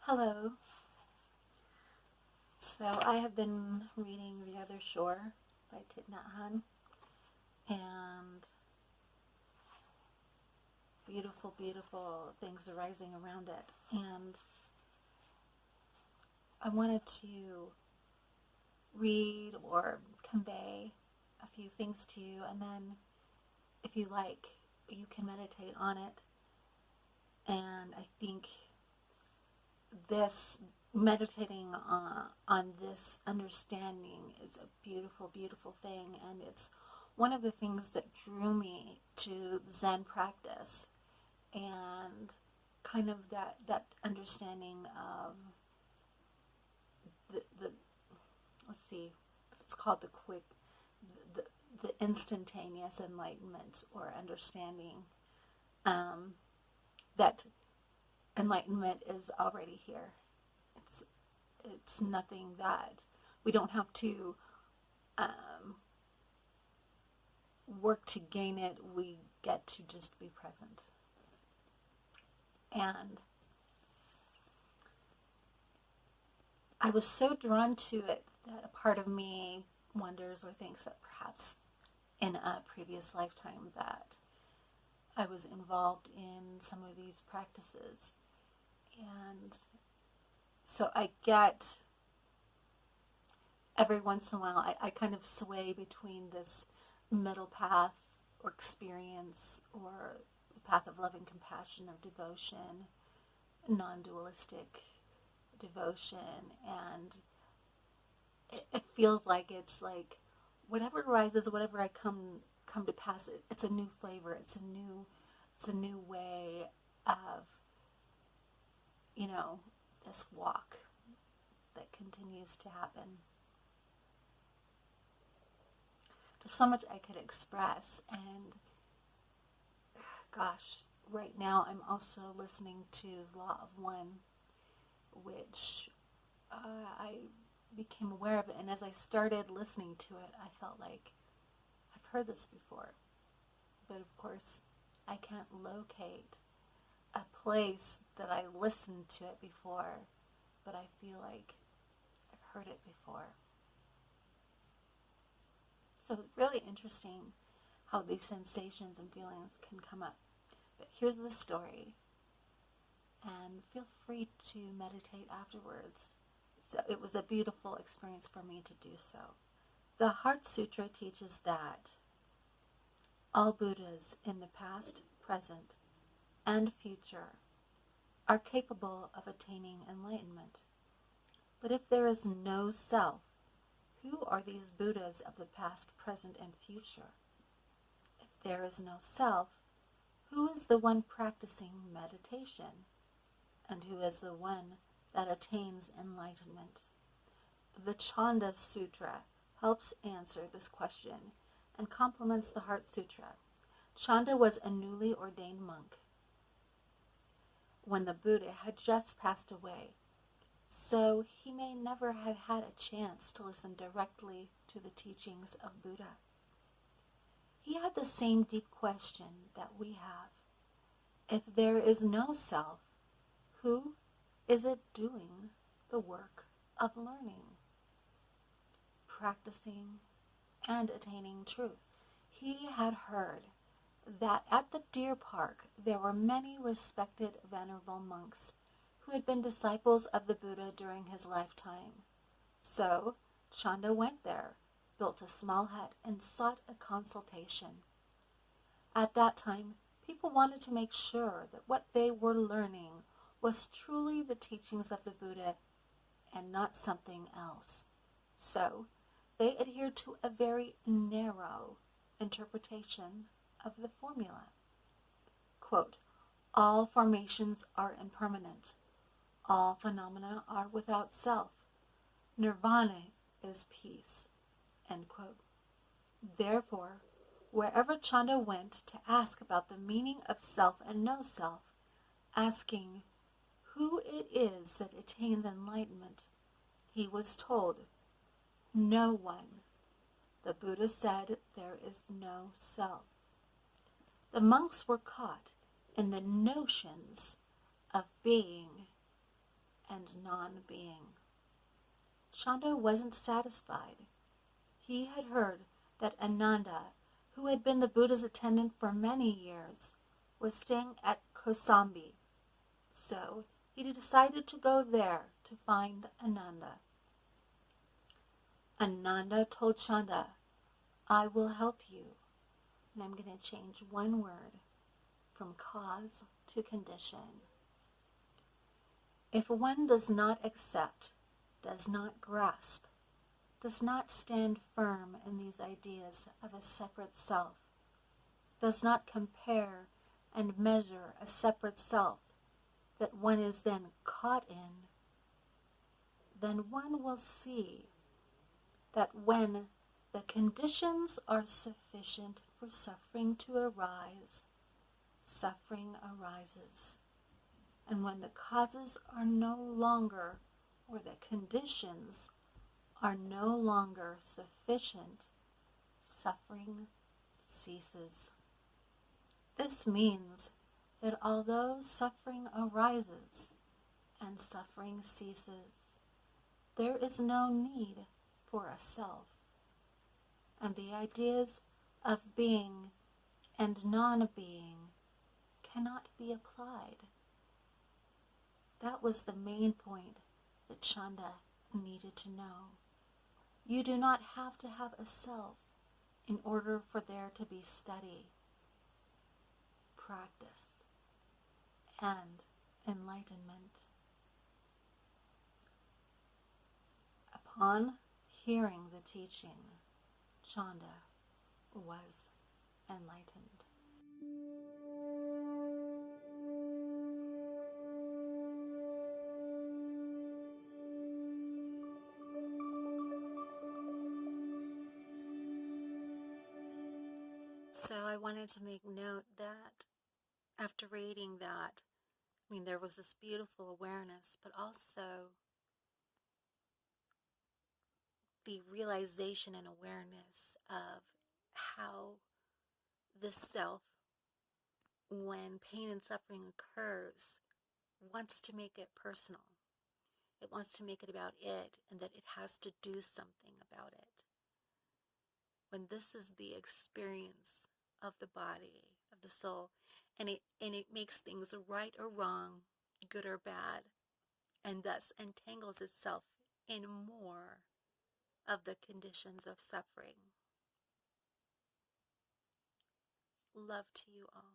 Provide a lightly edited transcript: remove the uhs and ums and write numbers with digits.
Hello. So I have been reading The Other Shore by Thich Nhat Hanh, and beautiful, beautiful things arising around it. And I wanted to read or convey a few things to you, and then if you like, you can meditate on it. And I think this meditating on this understanding is a beautiful, beautiful thing, and it's one of the things that drew me to Zen practice and kind of that understanding of the let's see, it's called the, the instantaneous enlightenment or understanding, that enlightenment is already here. It's nothing that we don't have to work to gain it. We get to just be present. And I was so drawn to it that a part of me wonders or thinks that perhaps in a previous lifetime that I was involved in some of these practices. And so I get, every once in a while, I kind of sway between this middle path or experience or the path of loving compassion, of devotion, non-dualistic devotion, and it feels like it's like whatever arises, whatever I come to pass, it's a new flavor, it's a new way of, this walk that continues to happen. There's so much I could express, and gosh, right now I'm also listening to Law of One, which I became aware of it, and as I started listening to it, I felt like I've heard this before, but of course I can't locate a place that I listened to it before, but I feel like I've heard it before. So really interesting how these sensations and feelings can come up. But here's the story, and feel free to meditate afterwards. So it was a beautiful experience for me to do so. The Heart Sutra teaches that all Buddhas in the past, present, and future are capable of attaining enlightenment. But if there is no self, who are these Buddhas of the past, present, and future? If there is no self, who is the one practicing meditation? And who is the one that attains enlightenment? The Chanda Sutra helps answer this question and complements the Heart Sutra. Chanda was a newly ordained monk when the Buddha had just passed away, so he may never have had a chance to listen directly to the teachings of Buddha. He had the same deep question that we have. If there is no self, who is it doing the work of learning, practicing, and attaining truth? He had heard that at the deer park there were many respected venerable monks who had been disciples of the Buddha during his lifetime. So Chanda went there, built a small hut, and sought a consultation. At that time, people wanted to make sure that what they were learning was truly the teachings of the Buddha and not something else. So they adhered to a very narrow interpretation of the formula. Quote, all formations are impermanent. All phenomena are without self. Nirvana is peace. End quote. Therefore, wherever Chanda went to ask about the meaning of self and no self, asking who it is that attains enlightenment, he was told, no one. The Buddha said there is no self. The monks were caught in the notions of being and non-being. Chanda wasn't satisfied. He had heard that Ananda, who had been the Buddha's attendant for many years, was staying at Kosambi, so he decided to go there to find Ananda. Ananda told Chanda, "I will help you," and I'm going to change one word from cause to condition. If one does not accept, does not grasp, does not stand firm in these ideas of a separate self, does not compare and measure a separate self that one is then caught in, then one will see that when the conditions are sufficient for suffering to arise, suffering arises. And when the causes are no longer, or the conditions are no longer sufficient, suffering ceases. This means that although suffering arises and suffering ceases, there is no need for a self, and the ideas of being and non-being cannot be applied. That was the main point that Chanda needed to know. You do not have to have a self in order for there to be study, practice, and enlightenment. Upon hearing the teaching, Chanda was enlightened. So I wanted to make note that after reading that, there was this beautiful awareness, but also the realization and awareness of how the self, when pain and suffering occurs, wants to make it personal. It wants to make it about it, and that it has to do something about it. When this is the experience of the body, of the soul, and it makes things right or wrong, good or bad, and thus entangles itself in more of the conditions of suffering. Love to you all.